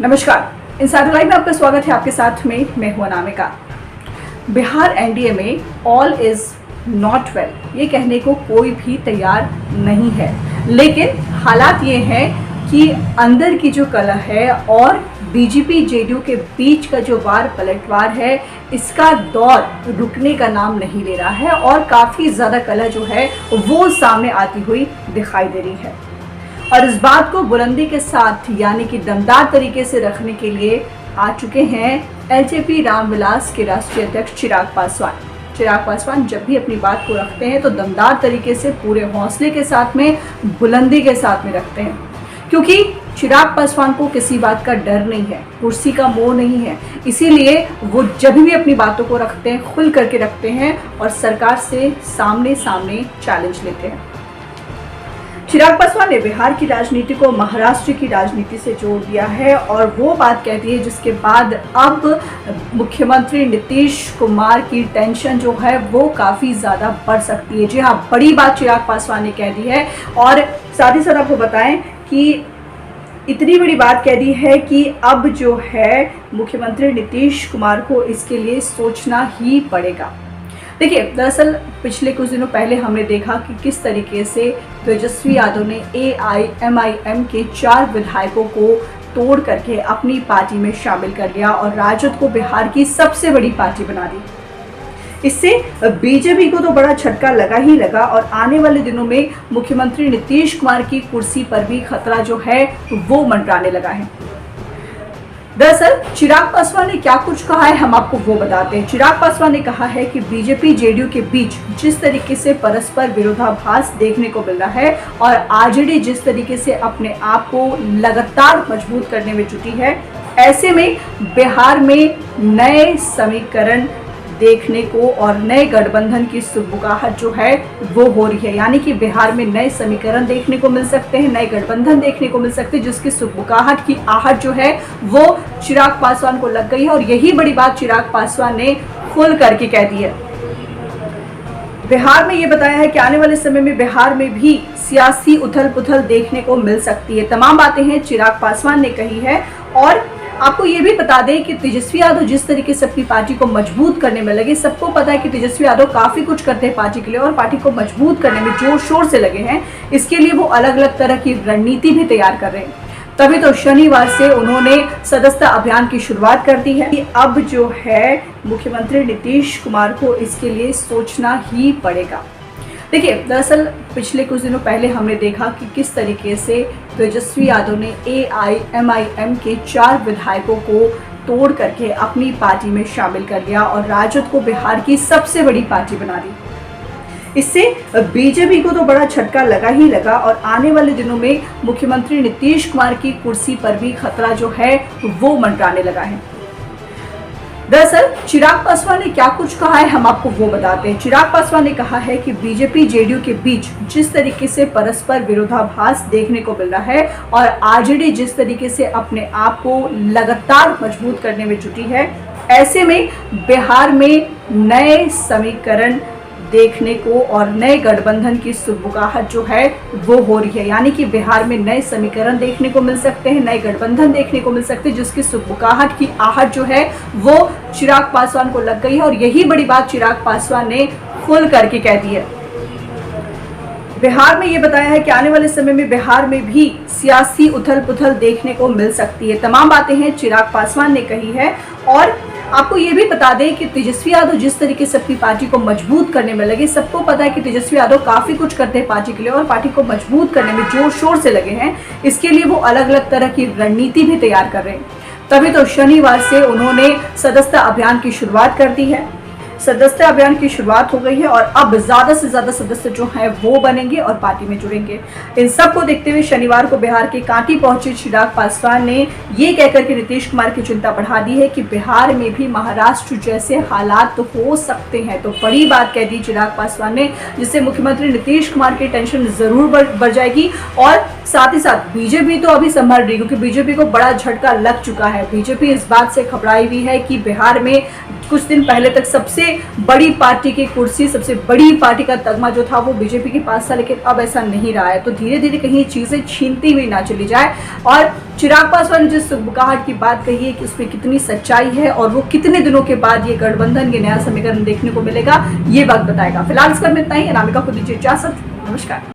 नमस्कार, insider live में आपका स्वागत है। आपके साथ में मैं हूं अनामिका। बिहार एनडीए में ऑल इज नॉट वेल ये कहने को कोई भी तैयार नहीं है, लेकिन हालात ये हैं कि अंदर की जो कलह है और बीजेपी जेडीयू के बीच का जो वार पलटवार है, इसका दौर रुकने का नाम नहीं ले रहा है और काफ़ी ज़्यादा कलह जो है वो सामने आती हुई दिखाई दे रही है। और इस बात को बुलंदी के साथ यानी कि दमदार तरीके से रखने के लिए आ चुके हैं एलजेपी रामविलास के राष्ट्रीय अध्यक्ष चिराग पासवान। चिराग पासवान जब भी अपनी बात को रखते हैं तो दमदार तरीके से पूरे हौसले के साथ में, बुलंदी के साथ में रखते हैं, क्योंकि चिराग पासवान को किसी बात का डर नहीं है, कुर्सी का मोह नहीं है। इसीलिए वो जब भी अपनी बातों को रखते हैं, खुल करके रखते हैं और सरकार से सामने सामने चैलेंज लेते हैं। चिराग पासवान ने बिहार की राजनीति को महाराष्ट्र की राजनीति से जोड़ दिया है और वो बात कहती है जिसके बाद अब मुख्यमंत्री नीतीश कुमार की टेंशन जो है वो काफ़ी ज़्यादा बढ़ सकती है। जी हाँ, बड़ी बात चिराग पासवान ने कह दी है और साथ ही साथ आपको बताएं कि इतनी बड़ी बात कह दी है कि अब जो है मुख्यमंत्री नीतीश कुमार को इसके लिए सोचना ही पड़ेगा। देखिए, दरअसल पिछले कुछ दिनों पहले हमने देखा कि किस तरीके से तेजस्वी यादव ने AIMIM के 4 विधायकों को तोड़ करके अपनी पार्टी में शामिल कर लिया और राजद को बिहार की सबसे बड़ी पार्टी बना दी। इससे बीजेपी को तो बड़ा झटका लगा ही लगा और आने वाले दिनों में मुख्यमंत्री नीतीश कुमार की कुर्सी पर भी खतरा जो है वो मंडराने लगा है। दरअसल चिराग पासवान ने क्या कुछ कहा है, हम आपको वो बताते हैं। चिराग पासवान ने कहा है कि बीजेपी जेडीयू के बीच जिस तरीके से परस्पर विरोधाभास देखने को मिल रहा है और आरजेडी जिस तरीके से अपने आप को लगातार मजबूत करने में जुटी है, ऐसे में बिहार में नए समीकरण देखने को और नए गठबंधन की सुगबुगाहट जो है वो हो रही है। यानी कि बिहार में नए समीकरण देखने को मिल सकते हैं, नए गठबंधन देखने को मिल सकते हैं, जिसकी सुगबुगाहट की आहट जो है वो चिराग पासवान को लग गई है और यही बड़ी बात चिराग पासवान ने खुल करके कह दी है। बिहार में ये बताया है कि आने वाले समय में बिहार में भी सियासी उथल पुथल देखने को मिल सकती है। तमाम बातें हैं चिराग पासवान ने कही है और आपको ये भी बता दें कि तेजस्वी यादव जिस तरीके से अपनी पार्टी को मजबूत करने में लगे, सबको पता है कि तेजस्वी यादव काफी कुछ करते हैं पार्टी के लिए और पार्टी को मजबूत करने में जोर शोर से लगे हैं। इसके लिए वो अलग अलग तरह की रणनीति भी तैयार कर रहे हैं। तभी तो शनिवार से उन्होंने सदस्यता अभियान की शुरुआत कर दी है कि अब जो है मुख्यमंत्री नीतीश कुमार को इसके लिए सोचना ही पड़ेगा। देखिए, दरअसल पिछले कुछ दिनों पहले हमने देखा कि किस तरीके से तेजस्वी यादव ने AIMIM के 4 विधायकों को तोड़ करके अपनी पार्टी में शामिल कर लिया और राजद को बिहार की सबसे बड़ी पार्टी बना दी। इससे बीजेपी को तो बड़ा झटका लगा ही लगा और आने वाले दिनों में मुख्यमंत्री नीतीश कुमार की कुर्सी पर भी खतरा जो है वो मंडराने लगा है। दरअसल चिराग पासवान ने क्या कुछ कहा है, हम आपको वो बताते हैं। चिराग पासवान ने कहा है कि बीजेपी जेडीयू के बीच जिस तरीके से परस्पर विरोधाभास देखने को मिल रहा है और आरजेडी जिस तरीके से अपने आप को लगातार मजबूत करने में जुटी है, ऐसे में बिहार में नए समीकरण देखने को और नए गठबंधन की सुगबुगाहट जो है वो हो रही है। यानी कि बिहार में नए समीकरण देखने को मिल सकते हैं, नए गठबंधन देखने को मिल सकते हैं, जिसकी सुगबुगाहट की आहट जो है वो चिराग पासवान को लग गई है और यही बड़ी बात चिराग पासवान ने खुल करके कह दी है। बिहार में ये बताया है कि आने वाले समय में बिहार में भी सियासी उथल पुथल देखने को मिल सकती है। तमाम बातें हैं चिराग पासवान ने कही है और आपको ये भी बता दें कि तेजस्वी यादव जिस तरीके से अपनी पार्टी को मजबूत करने में लगे, सबको पता है कि तेजस्वी यादव काफी कुछ करते हैं पार्टी के लिए और पार्टी को मजबूत करने में जोर शोर से लगे हैं। इसके लिए वो अलग अलग तरह की रणनीति भी तैयार कर रहे हैं। तभी तो शनिवार से उन्होंने सदस्यता अभियान की शुरुआत कर दी है। सदस्यता अभियान की शुरुआत हो गई है और अब ज्यादा से ज्यादा सदस्य जो हैं वो बनेंगे और पार्टी में जुड़ेंगे। इन सब को देखते हुए शनिवार को बिहार के कांटी पहुंचे चिराग पासवान ने ये कहकर के नीतीश कुमार की चिंता बढ़ा दी है कि बिहार में भी महाराष्ट्र जैसे हालात तो हो सकते हैं। तो बड़ी बात कह दी चिराग पासवान ने, जिससे मुख्यमंत्री नीतीश कुमार की टेंशन जरूर बढ़ जाएगी और साथ ही साथ बीजेपी तो अभी संभल रही, क्योंकि बीजेपी को बड़ा झटका लग चुका है। बीजेपी इस बात से घबराई हुई है कि बिहार में कुछ दिन पहले तक सबसे बड़ी पार्टी की कुर्सी, सबसे बड़ी पार्टी का तगमा जो था वो बीजेपी के पास था, लेकिन अब ऐसा नहीं रहा है। तो धीरे धीरे कहीं चीजें छीनती हुई ना चली जाए। और चिराग पासवान ने जिस बुकाहट की बात कही है कि उसमें कितनी सच्चाई है और वो कितने दिनों के बाद ये गठबंधन के नया समीकरण देखने को मिलेगा, ये वक्त बताएगा। फिलहाल इस पर इतना ही। अनामिका को दीजिए इजाजत। नमस्कार।